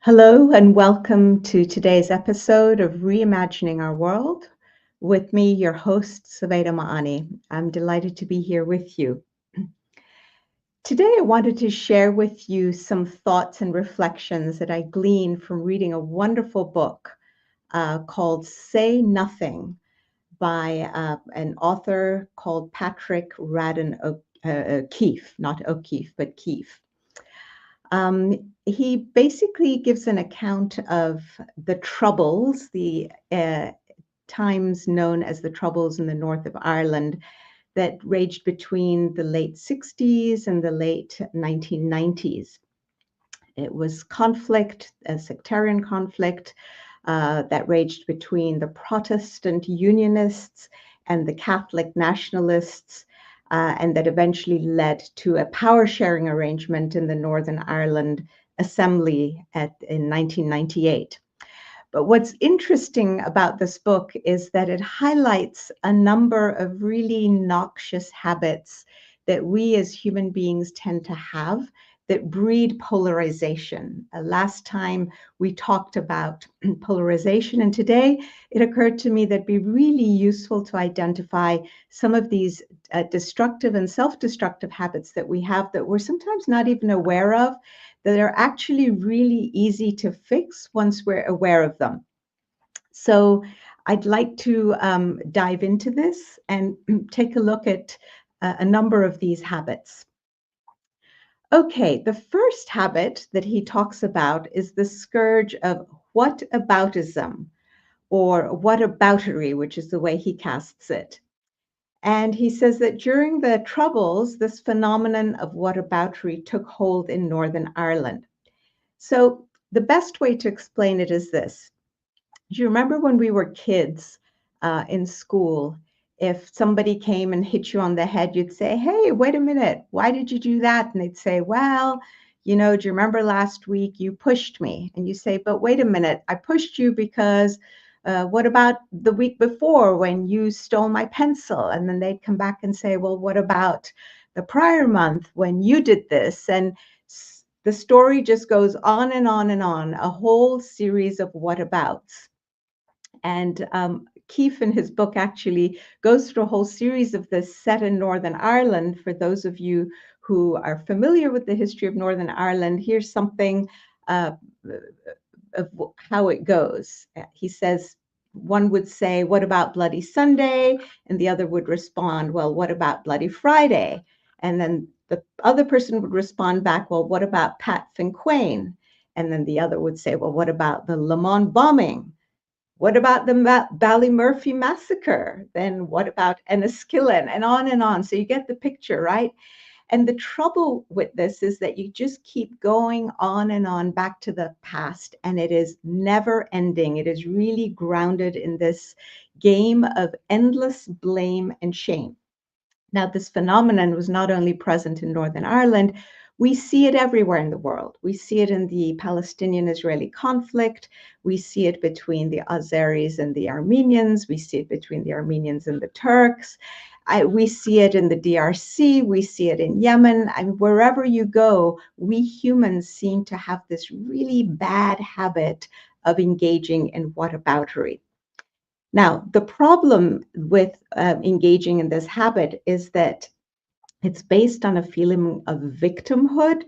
Hello and welcome to today's episode of Reimagining Our World. With me, your host, Saveda Maani. I'm delighted to be here with you. Today, I wanted to share with you some thoughts and reflections that I gleaned from reading a wonderful book called Say Nothing by an author called Patrick Radden O'Keefe, not O'Keefe, but Keefe. He basically gives an account of the Troubles, the times known as the Troubles in the north of Ireland that raged between the late 60s and the late 1990s. It was conflict, a sectarian conflict that raged between the Protestant Unionists and the Catholic Nationalists, and that eventually led to a power sharing arrangement in the Northern Ireland Assembly in 1998. But what's interesting about this book is that it highlights a number of really noxious habits that we as human beings tend to have that breed polarization. Last time we talked about polarization, and today it occurred to me that it'd be really useful to identify some of these destructive and self-destructive habits that we have that we're sometimes not even aware of, that are actually really easy to fix once we're aware of them. So I'd like to dive into this and take a look at a number of these habits. Okay, the first habit that he talks about is the scourge of whataboutism, or whataboutery, which is the way he casts it. And he says that during the Troubles, this phenomenon of whataboutery took hold in Northern Ireland. So the best way to explain it is this. Do you remember when we were kids in school? If somebody came and hit you on the head, you'd say, "Hey, wait a minute, why did you do that?" And they'd say, "Well, do you remember last week you pushed me?" And you say, "But wait a minute, I pushed you because what about the week before when you stole my pencil?" And then they'd come back and say, "Well, what about the prior month when you did this?" And the story just goes on and on and on, a whole series of whatabouts. And Keefe in his book actually goes through a whole series of this set in Northern Ireland. For those of you who are familiar with the history of Northern Ireland, here's something of how it goes. He says, one would say, "What about Bloody Sunday?" And the other would respond, "Well, what about Bloody Friday?" And then the other person would respond back, "Well, what about Pat Finquain?" And then the other would say, "Well, what about the Le Mans bombing? What about the Ballymurphy massacre? Then what about Enniskillen?" And on and on. So you get the picture, right? And the trouble with this is that you just keep going on and on back to the past, and it is never ending. It is really grounded in this game of endless blame and shame. Now, this phenomenon was not only present in Northern Ireland, we see it everywhere in the world. We see it in the Palestinian-Israeli conflict. We see it between the Azeris and the Armenians. We see it between the Armenians and the Turks. We see it in the DRC. We see it in Yemen. And wherever you go, we humans seem to have this really bad habit of engaging in whataboutery. Now, the problem with engaging in this habit is that it's based on a feeling of victimhood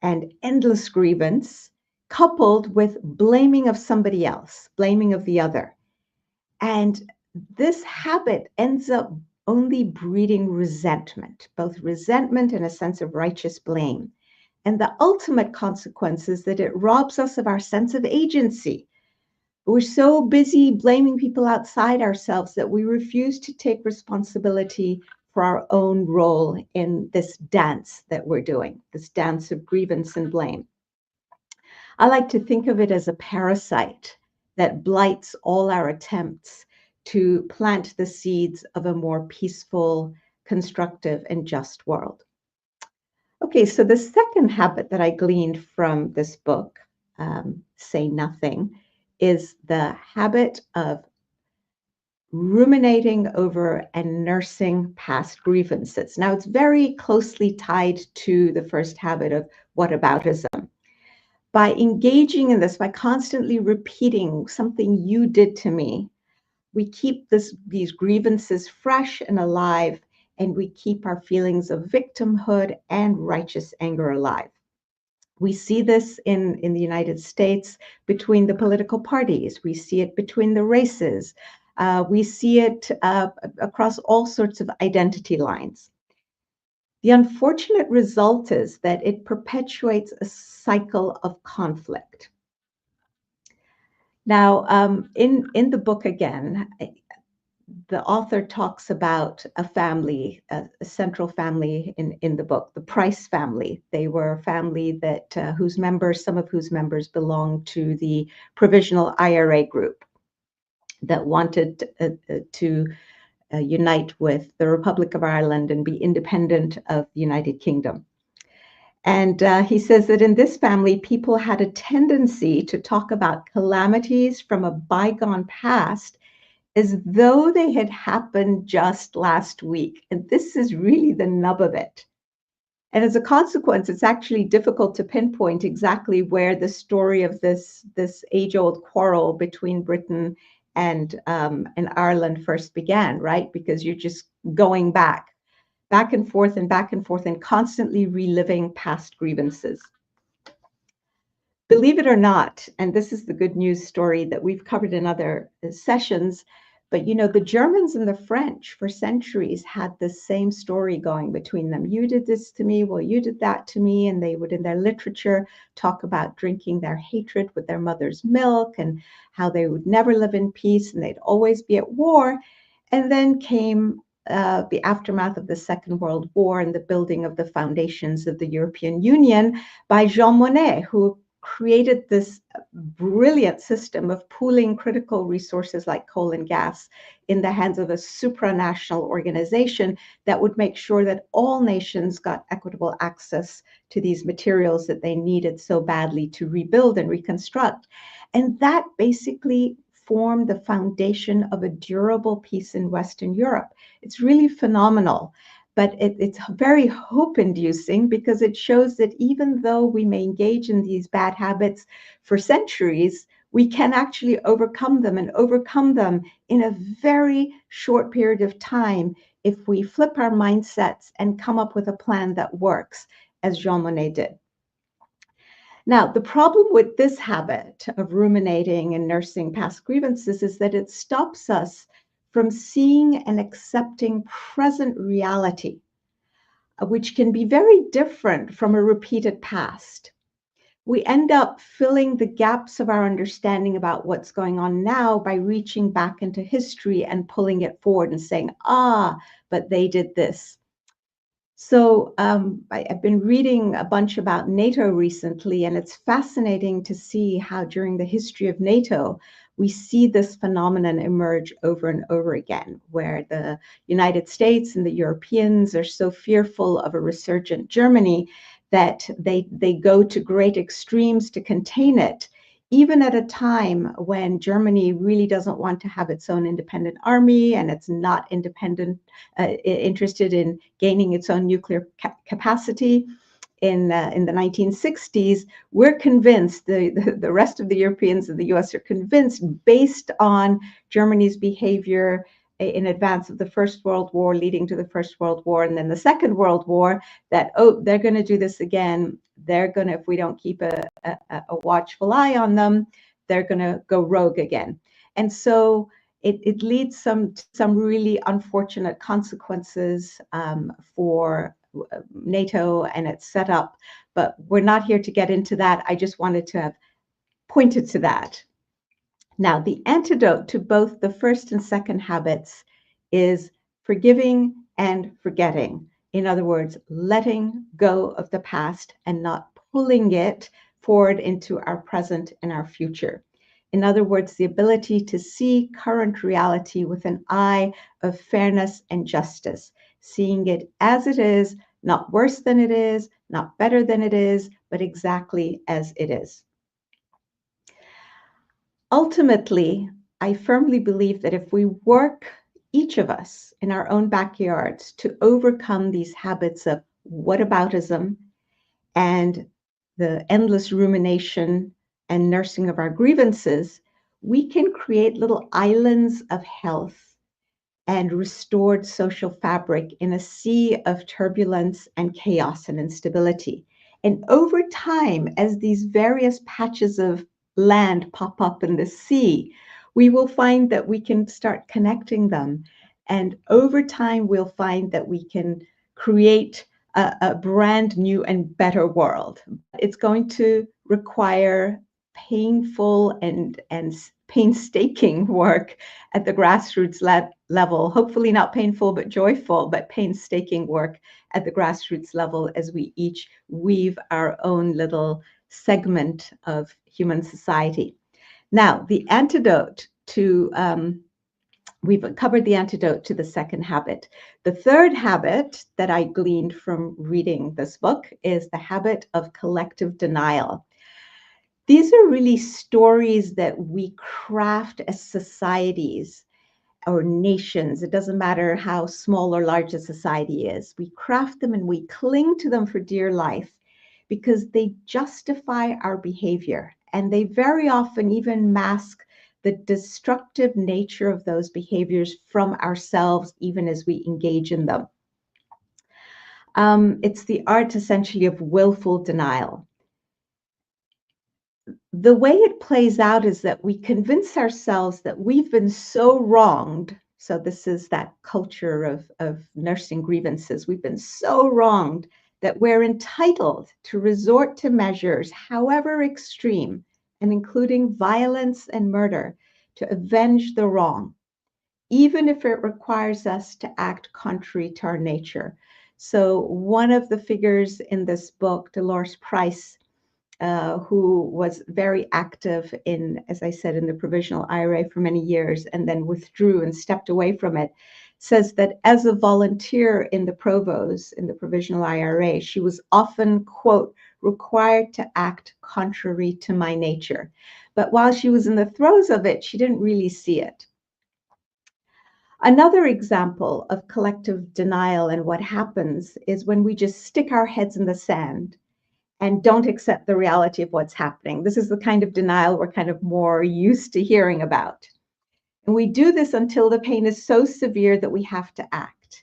and endless grievance, coupled with blaming of somebody else, blaming of the other. And this habit ends up only breeding resentment, both resentment and a sense of righteous blame. And the ultimate consequence is that it robs us of our sense of agency. We're so busy blaming people outside ourselves that we refuse to take responsibility for our own role in this dance that we're doing, this dance of grievance and blame. I like to think of it as a parasite that blights all our attempts to plant the seeds of a more peaceful, constructive, and just world. Okay, so the second habit that I gleaned from this book, Say Nothing, is the habit of ruminating over and nursing past grievances. Now, it's very closely tied to the first habit of whataboutism. By engaging in this, by constantly repeating something you did to me, we keep these grievances fresh and alive, and we keep our feelings of victimhood and righteous anger alive. We see this in the United States between the political parties. We see it between the races. We see it across all sorts of identity lines. The unfortunate result is that it perpetuates a cycle of conflict. Now, in the book again, the author talks about a family, a central family in the book, the Price family. They were a family that whose members, some of whose members belonged to the Provisional IRA group that wanted to unite with the Republic of Ireland and be independent of the United Kingdom. And he says that in this family, people had a tendency to talk about calamities from a bygone past as though they had happened just last week. And this is really the nub of it. And as a consequence, it's actually difficult to pinpoint exactly where the story of this age-old quarrel between Britain and Ireland first began, right? Because you're just going back and forth and back and forth and constantly reliving past grievances. Believe it or not, and this is the good news story that we've covered in other sessions, but you know, the Germans and the French for centuries had the same story going between them. You did this to me, well, you did that to me, and they would in their literature talk about drinking their hatred with their mother's milk and how they would never live in peace and they'd always be at war. And then came the aftermath of the Second World War and the building of the foundations of the European Union by Jean Monnet, who created this brilliant system of pooling critical resources like coal and gas in the hands of a supranational organization that would make sure that all nations got equitable access to these materials that they needed so badly to rebuild and reconstruct. And that basically formed the foundation of a durable peace in Western Europe. It's really phenomenal. But it's very hope-inducing because it shows that even though we may engage in these bad habits for centuries, we can actually overcome them and overcome them in a very short period of time if we flip our mindsets and come up with a plan that works, as Jean Monnet did. Now, the problem with this habit of ruminating and nursing past grievances is that it stops us from seeing and accepting present reality, which can be very different from a repeated past. We end up filling the gaps of our understanding about what's going on now by reaching back into history and pulling it forward and saying, but they did this. So I've been reading a bunch about NATO recently, and it's fascinating to see how during the history of NATO, we see this phenomenon emerge over and over again, where the United States and the Europeans are so fearful of a resurgent Germany that they go to great extremes to contain it, even at a time when Germany really doesn't want to have its own independent army and it's not interested in gaining its own nuclear capacity. In the 1960s, we're convinced, the rest of the Europeans and the US are convinced, based on Germany's behavior in advance of the First World War, leading to the First World War, and then the Second World War, that, they're going to do this again. They're going to, if we don't keep a watchful eye on them, they're going to go rogue again. And so it leads some really unfortunate consequences for NATO and its setup, but we're not here to get into that. I just wanted to have pointed to that. Now, the antidote to both the first and second habits is forgiving and forgetting. In other words, letting go of the past and not pulling it forward into our present and our future. In other words, the ability to see current reality with an eye of fairness and justice, seeing it as it is, not worse than it is, not better than it is, but exactly as it is. Ultimately, I firmly believe that if we work, each of us, in our own backyards to overcome these habits of whataboutism and the endless rumination and nursing of our grievances, we can create little islands of health and restored social fabric in a sea of turbulence and chaos and instability. And over time, as these various patches of land pop up in the sea, we will find that we can start connecting them. And over time, we'll find that we can create a brand new and better world. It's going to require painful and painstaking work at the grassroots level, hopefully not painful but joyful, but painstaking work at the grassroots level as we each weave our own little segment of human society. Now, the antidote to, we've covered the antidote to the second habit. The third habit that I gleaned from reading this book is the habit of collective denial. These are really stories that we craft as societies or nations. It doesn't matter how small or large a society is. We craft them and we cling to them for dear life because they justify our behavior. And they very often even mask the destructive nature of those behaviors from ourselves, even as we engage in them. It's the art essentially of willful denial. The way it plays out is that we convince ourselves that we've been so wronged. So this is that culture of nursing grievances. We've been so wronged that we're entitled to resort to measures, however extreme, and including violence and murder, to avenge the wrong, even if it requires us to act contrary to our nature. So one of the figures in this book, Dolores Price, who was very active in, as I said, in the provisional IRA for many years and then withdrew and stepped away from it, says that as a volunteer in the Provos, in the provisional IRA, she was often, quote, required to act contrary to my nature. But while she was in the throes of it, she didn't really see it. Another example of collective denial and what happens is when we just stick our heads in the sand and don't accept the reality of what's happening. This is the kind of denial we're kind of more used to hearing about. And we do this until the pain is so severe that we have to act.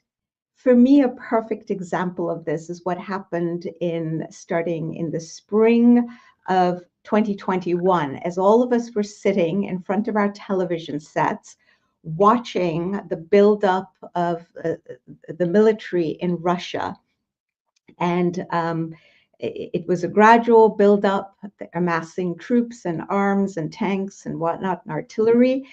For me, a perfect example of this is what happened starting in the spring of 2021, as all of us were sitting in front of our television sets, watching the buildup of the military in Russia. And it was a gradual buildup, amassing troops and arms and tanks and whatnot and artillery.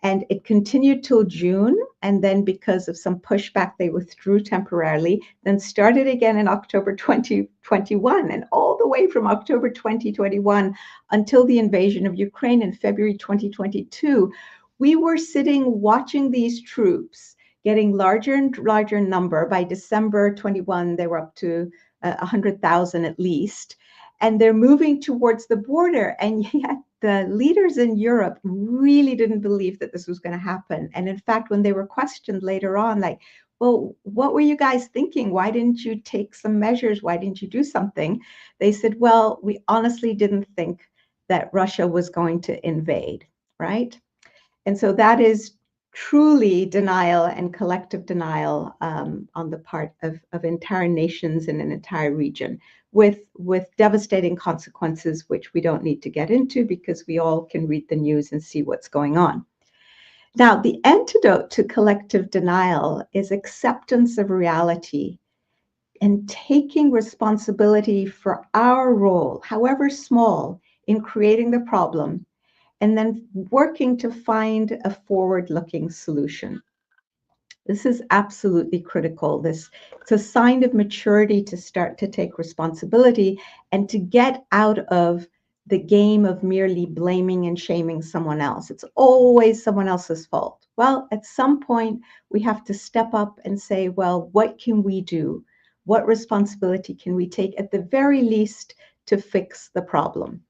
And it continued till June. And then because of some pushback, they withdrew temporarily, then started again in October 2021. And all the way from October 2021 until the invasion of Ukraine in February 2022, we were sitting watching these troops getting larger and larger number. By December 21, they were up to 100,000 at least, and they're moving towards the border. And yet the leaders in Europe really didn't believe that this was going to happen. And in fact, when they were questioned later on, like, well, what were you guys thinking? Why didn't you take some measures? Why didn't you do something? They said, well, we honestly didn't think that Russia was going to invade, right? And so that is truly denial and collective denial on the part of entire nations in an entire region with devastating consequences, which we don't need to get into because we all can read the news and see what's going on. Now, the antidote to collective denial is acceptance of reality and taking responsibility for our role, however small, in creating the problem, and then working to find a forward-looking solution. This is absolutely critical. It's a sign of maturity to start to take responsibility and to get out of the game of merely blaming and shaming someone else. It's always someone else's fault. Well, at some point, we have to step up and say, well, what can we do? What responsibility can we take at the very least to fix the problem?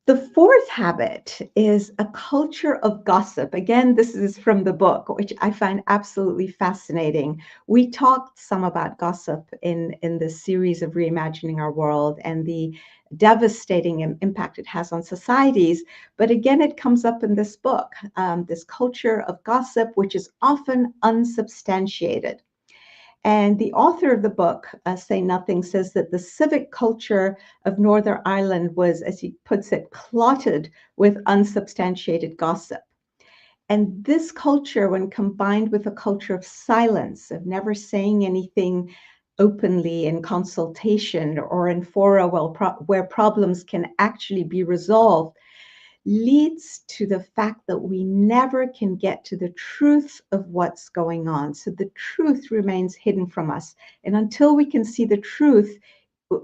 The fourth habit is a culture of gossip. Again, this is from the book, which I find absolutely fascinating. We talked some about gossip in the series of Reimagining Our World and the devastating impact it has on societies. But again, it comes up in this book, this culture of gossip, which is often unsubstantiated. And the author of the book, Say Nothing, says that the civic culture of Northern Ireland was, as he puts it, clotted with unsubstantiated gossip. And this culture, when combined with a culture of silence, of never saying anything openly in consultation or in fora where problems can actually be resolved, leads to the fact that we never can get to the truth of what's going on. So the truth remains hidden from us. And until we can see the truth,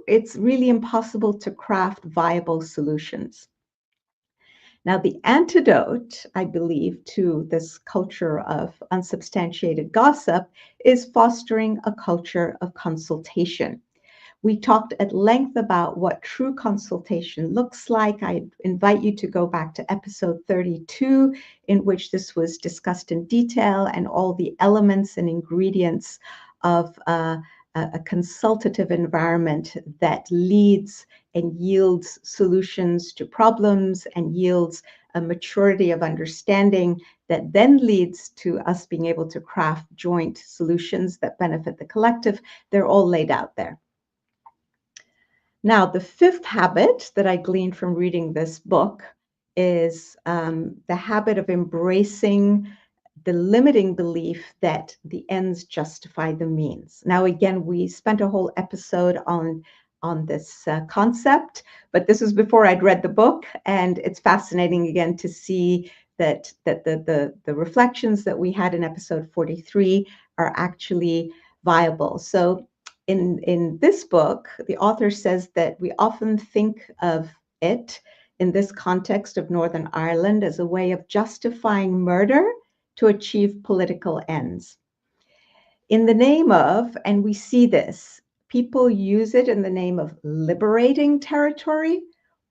it's really impossible to craft viable solutions. Now, the antidote, I believe, to this culture of unsubstantiated gossip is fostering a culture of consultation. We talked at length about what true consultation looks like. I invite you to go back to episode 32, in which this was discussed in detail and all the elements and ingredients of a consultative environment that leads and yields solutions to problems and yields a maturity of understanding that then leads to us being able to craft joint solutions that benefit the collective. They're all laid out there. Now, the fifth habit that I gleaned from reading this book is the habit of embracing the limiting belief that the ends justify the means. Now, again, we spent a whole episode on this concept, but this was before I'd read the book, and it's fascinating again to see that the reflections that we had in episode 43 are actually viable. So in this book, the author says that we often think of it in this context of Northern Ireland as a way of justifying murder to achieve political ends. In the name of, and we see this, people use it in the name of liberating territory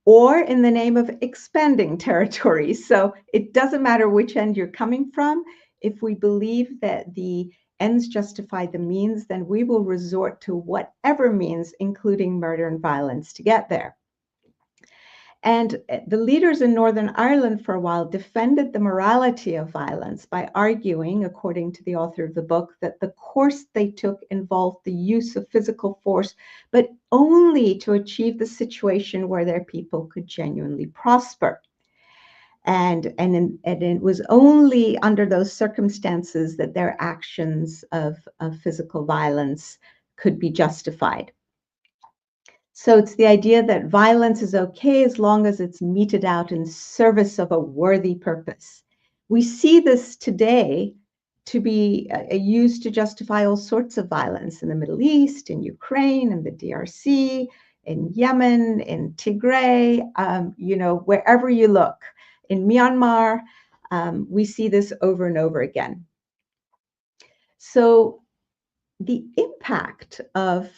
or in the name of expanding territory. So it doesn't matter which end you're coming from. If we believe that the ends justify the means, then we will resort to whatever means, including murder and violence, to get there. And the leaders in Northern Ireland for a while defended the morality of violence by arguing, according to the author of the book, that the course they took involved the use of physical force, but only to achieve the situation where their people could genuinely prosper. And it was only under those circumstances that their actions of physical violence could be justified. So it's the idea that violence is okay as long as it's meted out in service of a worthy purpose. We see this today to be used to justify all sorts of violence in the Middle East, in Ukraine, in the DRC, in Yemen, in Tigray, wherever you look, in Myanmar, we see this over and over again. So the impact of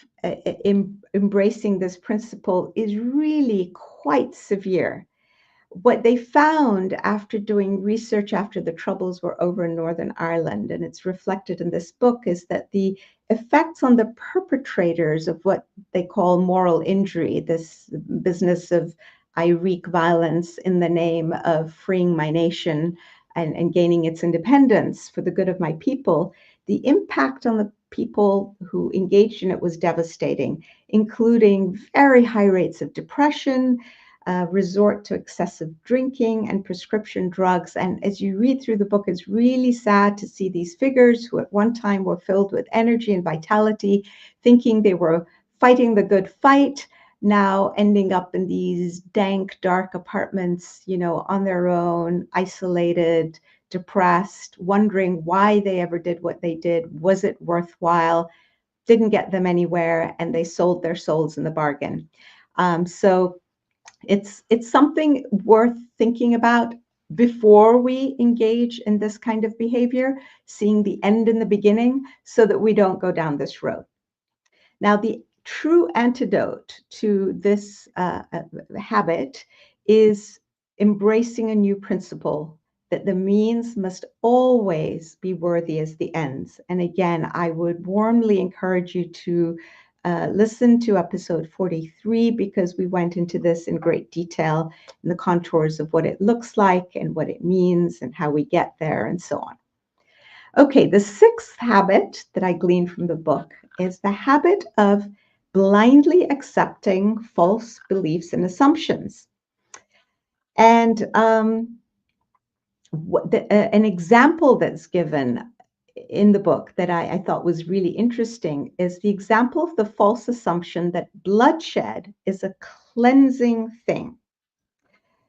embracing this principle is really quite severe. What they found after doing research after the Troubles were over in Northern Ireland, and it's reflected in this book, is that the effects on the perpetrators of what they call moral injury, this business of I wreak violence in the name of freeing my nation and gaining its independence for the good of my people, the impact on the people who engaged in it was devastating, including very high rates of depression, resort to excessive drinking and prescription drugs. And as you read through the book, it's really sad to see these figures who at one time were filled with energy and vitality, thinking they were fighting the good fight, now ending up in these dank, dark apartments, on their own, isolated, depressed, wondering why they ever did what they did. Was it worthwhile? Didn't get them anywhere, and they sold their souls in the bargain. So it's something worth thinking about before we engage in this kind of behavior, seeing the end in the beginning so that we don't go down this road. Now, the true antidote to this habit is embracing a new principle that the means must always be worthy as the ends. And again, I would warmly encourage you to listen to episode 43 because we went into this in great detail in the contours of what it looks like and what it means and how we get there and so on. Okay, the sixth habit that I gleaned from the book is the habit of blindly accepting false beliefs and assumptions. And an example that's given in the book that I thought was really interesting is the example of the false assumption that bloodshed is a cleansing thing.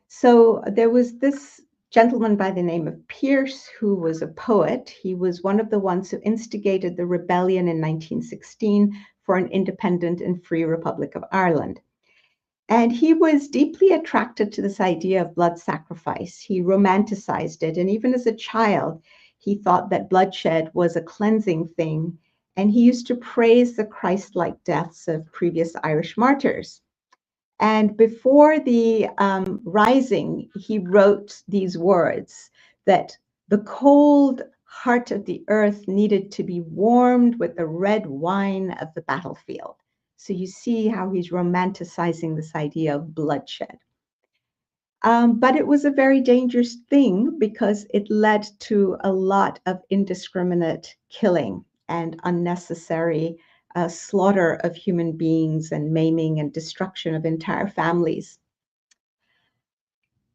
So there was this gentleman by the name of Pierce who was a poet. He was one of the ones who instigated the rebellion in 1916 for an independent and free Republic of Ireland. And he was deeply attracted to this idea of blood sacrifice. He romanticized it. And even as a child, he thought that bloodshed was a cleansing thing. And he used to praise the Christ-like deaths of previous Irish martyrs. And before the rising, he wrote these words that the cold heart of the earth needed to be warmed with the red wine of the battlefield. So you see how he's romanticizing this idea of bloodshed. But it was a very dangerous thing because it led to a lot of indiscriminate killing and unnecessary slaughter of human beings and maiming and destruction of entire families.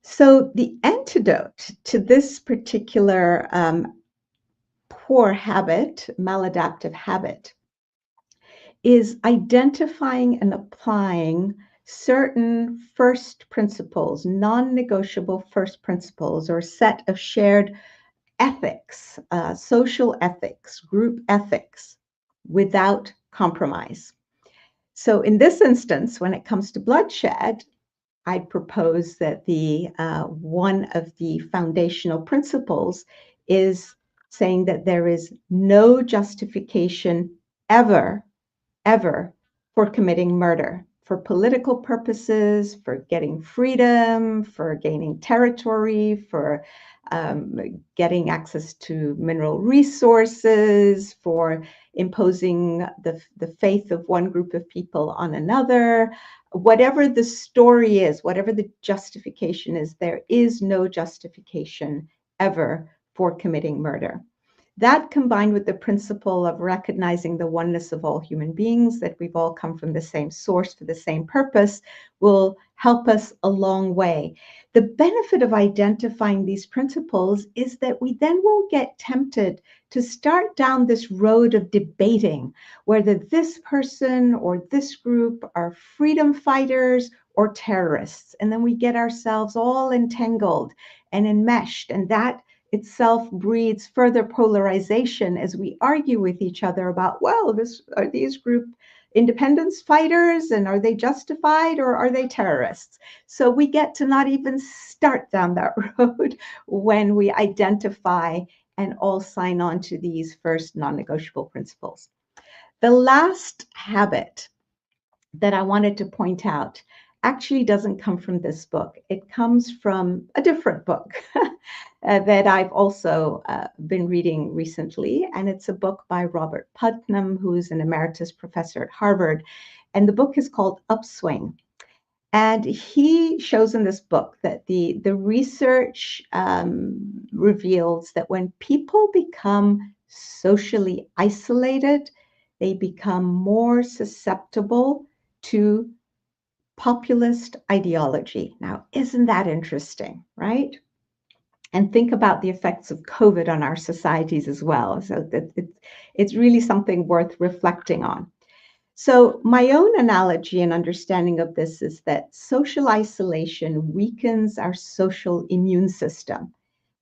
So the antidote to this particular poor habit, maladaptive habit, is identifying and applying certain first principles, non-negotiable first principles, or set of shared ethics, social ethics, group ethics, without compromise. So in this instance, when it comes to bloodshed, I propose that the one of the foundational principles is saying that there is no justification ever for committing murder, for political purposes, for getting freedom, for gaining territory, for getting access to mineral resources, for imposing the faith of one group of people on another. Whatever the story is, whatever the justification is, there is no justification ever for committing murder. That combined with the principle of recognizing the oneness of all human beings, that we've all come from the same source for the same purpose, will help us a long way. The benefit of identifying these principles is that we then won't get tempted to start down this road of debating whether this person or this group are freedom fighters or terrorists. And then we get ourselves all entangled and enmeshed, and that itself breeds further polarization as we argue with each other about, well, are these group independence fighters and are they justified or are they terrorists? So we get to not even start down that road when we identify and all sign on to these first non-negotiable principles. The last habit that I wanted to point out actually doesn't come from this book. It comes from a different book that I've also been reading recently. And it's a book by Robert Putnam, who's an emeritus professor at Harvard. And the book is called Upswing. And he shows in this book that the research reveals that when people become socially isolated, they become more susceptible to populist ideology. Now, isn't that interesting, right? And think about the effects of COVID on our societies as well. So it's really something worth reflecting on. So my own analogy and understanding of this is that social isolation weakens our social immune system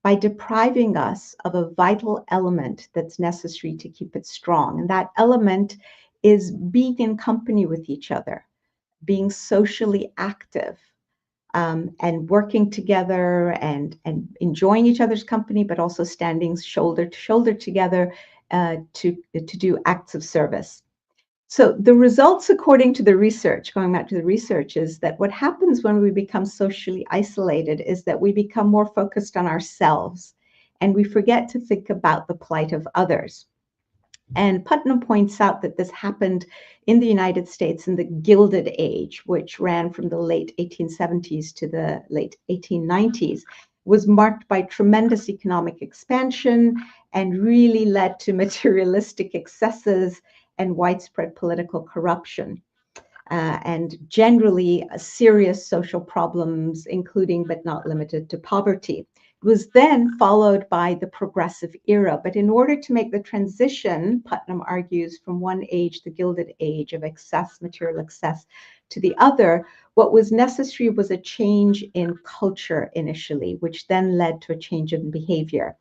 by depriving us of a vital element that's necessary to keep it strong. And that element is being in company with each other, being socially active, and working together and enjoying each other's company, but also standing shoulder to shoulder together to do acts of service. So the results, according to the research, going back to the research, is that what happens when we become socially isolated is that we become more focused on ourselves and we forget to think about the plight of others. And Putnam points out that this happened in the United States in the Gilded Age, which ran from the late 1870s to the late 1890s, was marked by tremendous economic expansion and really led to materialistic excesses and widespread political corruption. And generally serious social problems, including but not limited to poverty. It was then followed by the progressive era. But in order to make the transition, Putnam argues, from one age, the Gilded Age of excess, material excess, to the other, what was necessary was a change in culture initially, which then led to a change in behavior.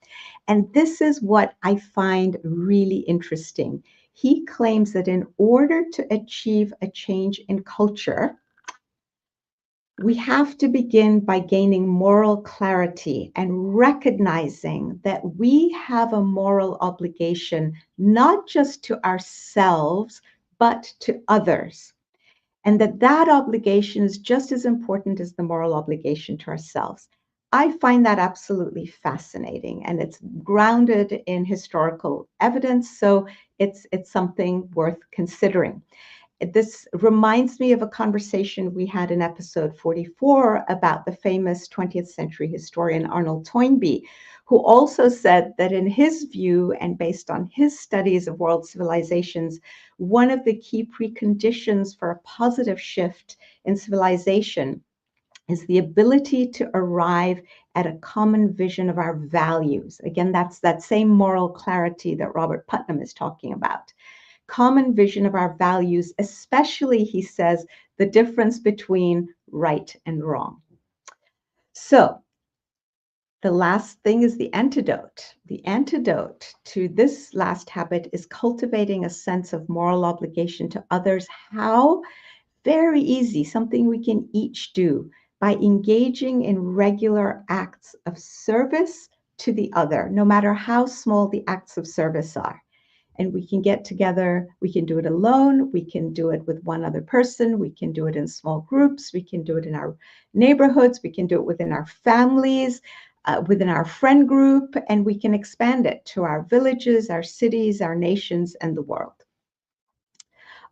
And this is what I find really interesting. He claims that in order to achieve a change in culture, we have to begin by gaining moral clarity and recognizing that we have a moral obligation, not just to ourselves, but to others. And that obligation is just as important as the moral obligation to ourselves. I find that absolutely fascinating, and it's grounded in historical evidence, so it's something worth considering. This reminds me of a conversation we had in episode 44 about the famous 20th century historian Arnold Toynbee, who also said that in his view and based on his studies of world civilizations, one of the key preconditions for a positive shift in civilization is the ability to arrive at a common vision of our values. Again, that's that same moral clarity that Robert Putnam is talking about. Common vision of our values, especially, he says, the difference between right and wrong. So the last thing is the antidote. The antidote to this last habit is cultivating a sense of moral obligation to others. How? Very easy, something we can each do by engaging in regular acts of service to the other, no matter how small the acts of service are. And we can get together, we can do it alone, we can do it with one other person, we can do it in small groups, we can do it in our neighborhoods, we can do it within our families, within our friend group, and we can expand it to our villages, our cities, our nations, and the world.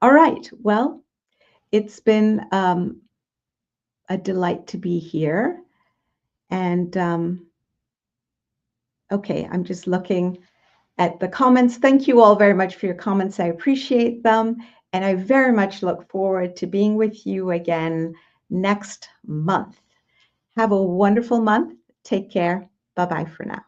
All right, well, it's been a delight to be here. And okay, I'm just looking at the comments. Thank you all very much for your comments. I appreciate them. And I very much look forward to being with you again next month. Have a wonderful month. Take care. Bye-bye for now.